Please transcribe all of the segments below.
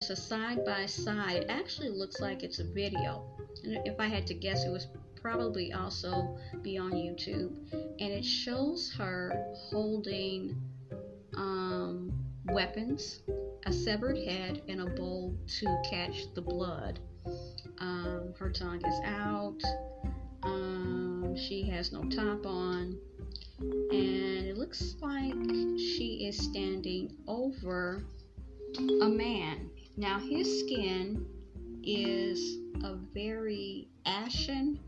It's a side by side. It actually looks like it's a video. And if I had to guess, it was probably also be on YouTube. And it shows her holding weapons, a severed head, and a bowl to catch the blood. Her tongue is out. She has no top on. And it looks like she is standing over a man. Now, his skin is a very ashen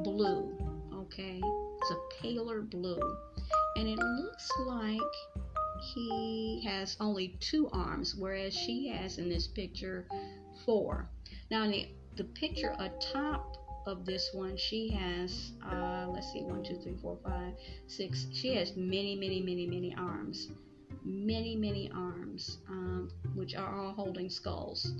blue, okay? It's a paler blue. And it looks like he has only 2 arms, whereas she has in this picture 4. Now, in the picture atop of this one, she has, let's see, 1, 2, 3, 4, 5, 6. She has many arms. Many arms, which are all holding skulls.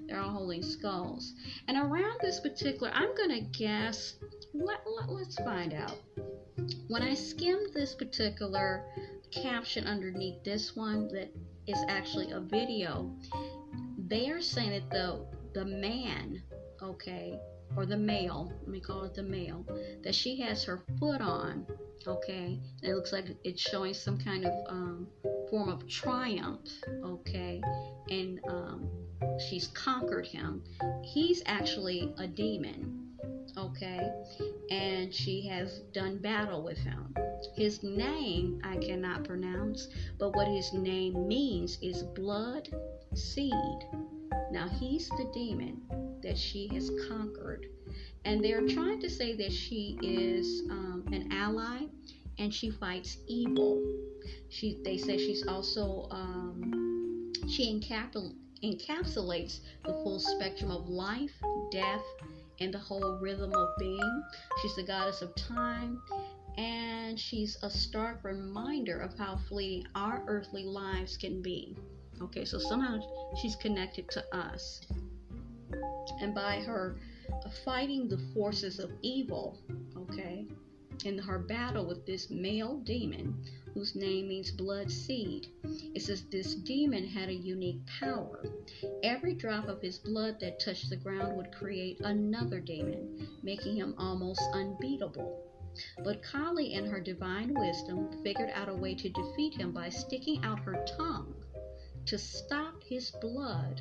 They're all holding skulls. And around this particular, I'm going to guess, let's find out. When I skimmed this particular caption underneath this one that is actually a video, they are saying that the man, okay, or the male, let me call it the male, that she has her foot on, okay, and it looks like it's showing some kind of form of triumph, okay, and she's conquered him. He's actually a demon, okay, and she has done battle with him. His name I cannot pronounce, but what his name means is blood seed. Now he's the demon that she has conquered, and they're trying to say that she is an ally and she fights evil. They say she's also she encapsulates the full spectrum of life, death, and the whole rhythm of being. She's the goddess of time, and she's a stark reminder of how fleeting our earthly lives can be. Okay, so somehow she's connected to us. And by her fighting the forces of evil, okay, in her battle with this male demon, whose name means blood seed, it says this demon had a unique power. Every drop of his blood that touched the ground would create another demon, making him almost unbeatable. But Kali, in her divine wisdom, figured out a way to defeat him by sticking out her tongue to stop his blood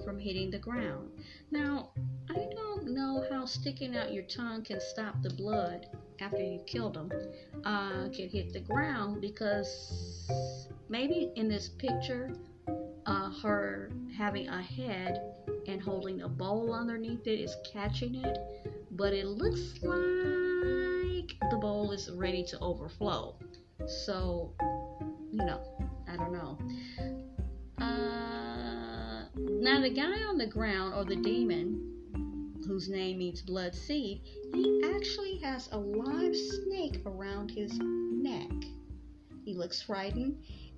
from hitting the ground. Now, I don't know how sticking out your tongue can stop the blood after you killed him can hit the ground, because maybe in this picture, her having a head and holding a bowl underneath it is catching it, but it looks like the bowl is ready to overflow. So, I don't know. Now the guy on the ground, or the demon, whose name means blood seed, he actually has a live snake around his neck. He looks frightened,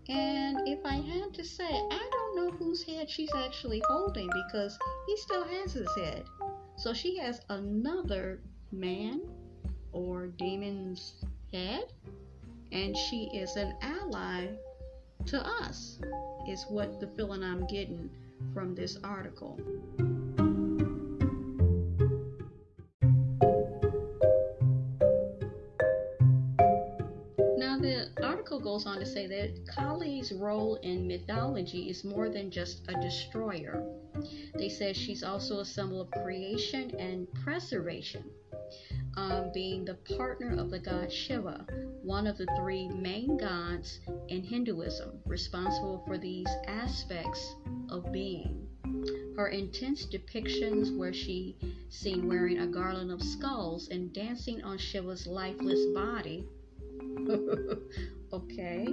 and if I had to say, I don't know whose head she's actually holding, because he still has his head. So she has another man or demon's head, and she is an ally to us, is what the feeling I'm getting from this article. Now the article goes on to say that Kali's role in mythology is more than just a destroyer. They say she's also a symbol of creation and preservation, being the partner of the god Shiva, one of the 3 main gods in Hinduism, responsible for these aspects of being. Her intense depictions, where she's seen wearing a garland of skulls and dancing on Shiva's lifeless body, okay,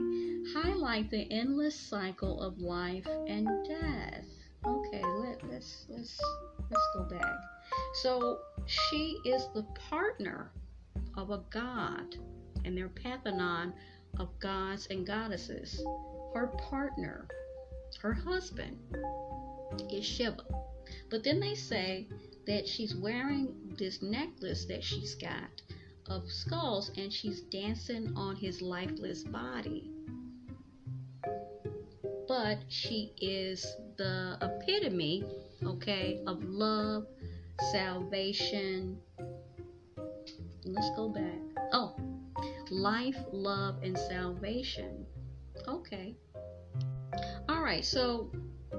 highlight the endless cycle of life and death. Okay, let's go back. So she is the partner of a god, and their pantheon of gods and goddesses. Her partner, her husband, is Shiva. But then they say that she's wearing this necklace that she's got of skulls, and she's dancing on his lifeless body. But she is the epitome, okay, of love, salvation. Let's go back. Oh, life, love, and salvation. Okay. All right, so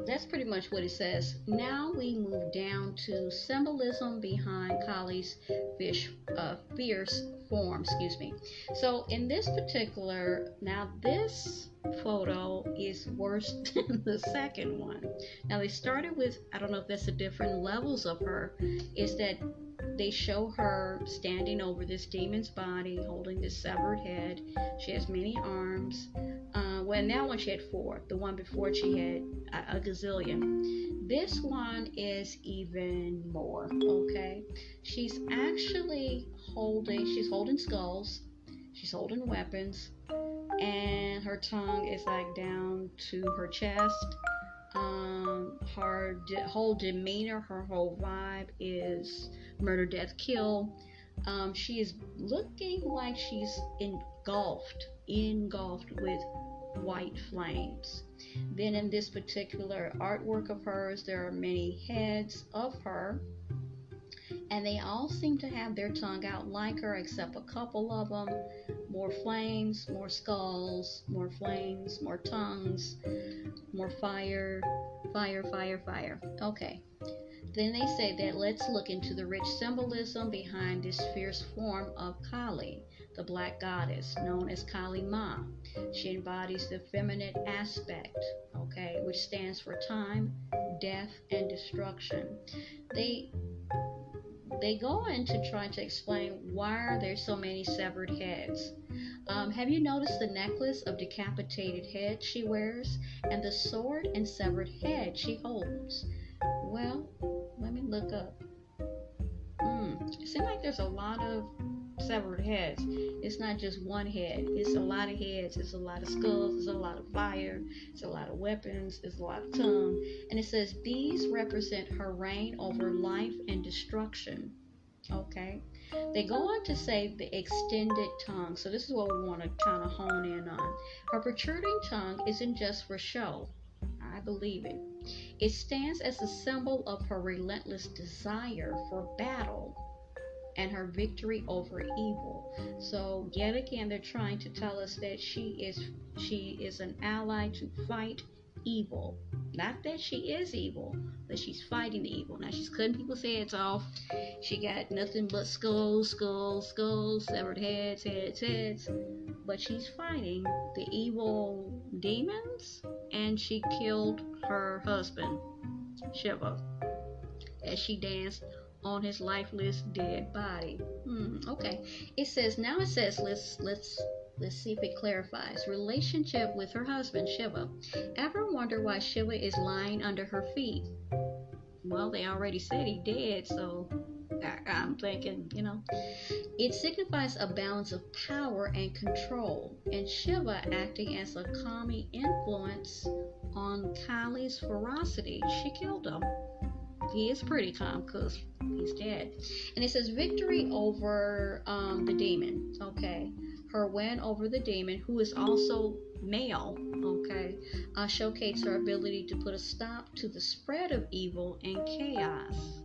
that's pretty much what it says. Now we move down to symbolism behind Kali's fierce form. Excuse me. So in this particular, now this photo is worse than the second one. Now they started with, I don't know if that's the different levels of her, is that they show her standing over this demon's body, holding this severed head. She has many arms. Well, now one she had 4. The one before she had a gazillion. This one is even more, okay? She's actually holding skulls. She's holding weapons. And her tongue is like down to her chest. Her whole demeanor, her whole vibe is murder, death, kill. She is looking like she's engulfed with white flames. Then in this particular artwork of hers, there are many heads of her, and they all seem to have their tongue out like her, except a couple of them. More flames, more skulls, more flames, more tongues, more fire, fire, fire, fire. Okay. Then they say that let's look into the rich symbolism behind this fierce form of Kali, the black goddess known as Kali Ma. She embodies the feminine aspect, okay, which stands for time, death, and destruction. They go into trying to explain why are there so many severed heads. Have you noticed the necklace of decapitated heads she wears and the sword and severed head she holds? Well, let me look up. It seems like there's a lot of severed heads. It's not just one head. It's a lot of heads. It's a lot of skulls. It's a lot of fire. It's a lot of weapons. It's a lot of tongue. And it says these represent her reign over life and destruction. Okay. They go on to say the extended tongue. So this is what we want to kind of hone in on. Her protruding tongue isn't just for show. I believe it. It stands as a symbol of her relentless desire for battle and her victory over evil. So yet again, they're trying to tell us that she is an ally to fight evil. Not that she is evil, but she's fighting the evil. Now she's cutting people's heads off. She got nothing but skulls, severed heads. But she's fighting the evil demons, and she killed her husband, Shiva, as she danced on his lifeless dead body. Okay. Let's see if it clarifies. Relationship with her husband, Shiva. Ever wonder why Shiva is lying under her feet? Well, they already said he dead, so I'm thinking, It signifies a balance of power and control, and Shiva acting as a calming influence on Kali's ferocity. She killed him. He is pretty calm because he's dead. And it says victory over the demon. Okay. Her win over the demon, who is also male, okay, showcased her ability to put a stop to the spread of evil and chaos.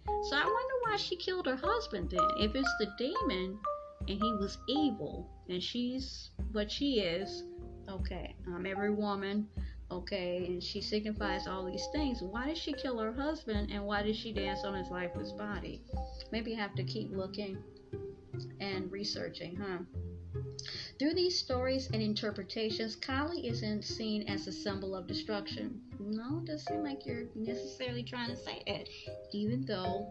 So I wonder why she killed her husband then. If it's the demon and he was evil and she's what she is, okay, every woman, okay, and she signifies all these things. Why did she kill her husband and why did she dance on his lifeless body? Maybe I have to keep looking and researching, Through these stories and interpretations, Kali isn't seen as a symbol of destruction. No, it doesn't seem like you're necessarily trying to say that, even though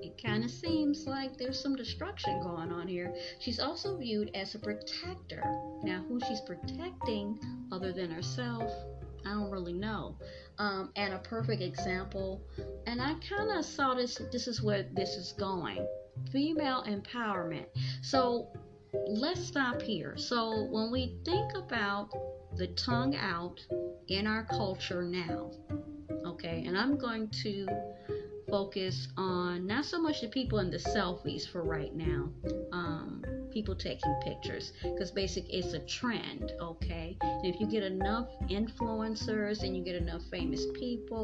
it kind of seems like there's some destruction going on here. She's also viewed as a protector. Now, who she's protecting other than herself, I don't really know. And a perfect example, and I kind of saw this is where this is going. Female empowerment. So let's stop here. So when we think about the tongue out in our culture now, okay, and I'm going to focus on not so much the people in the selfies for right now, people taking pictures, because basically it's a trend, okay? And if you get enough influencers and you get enough famous people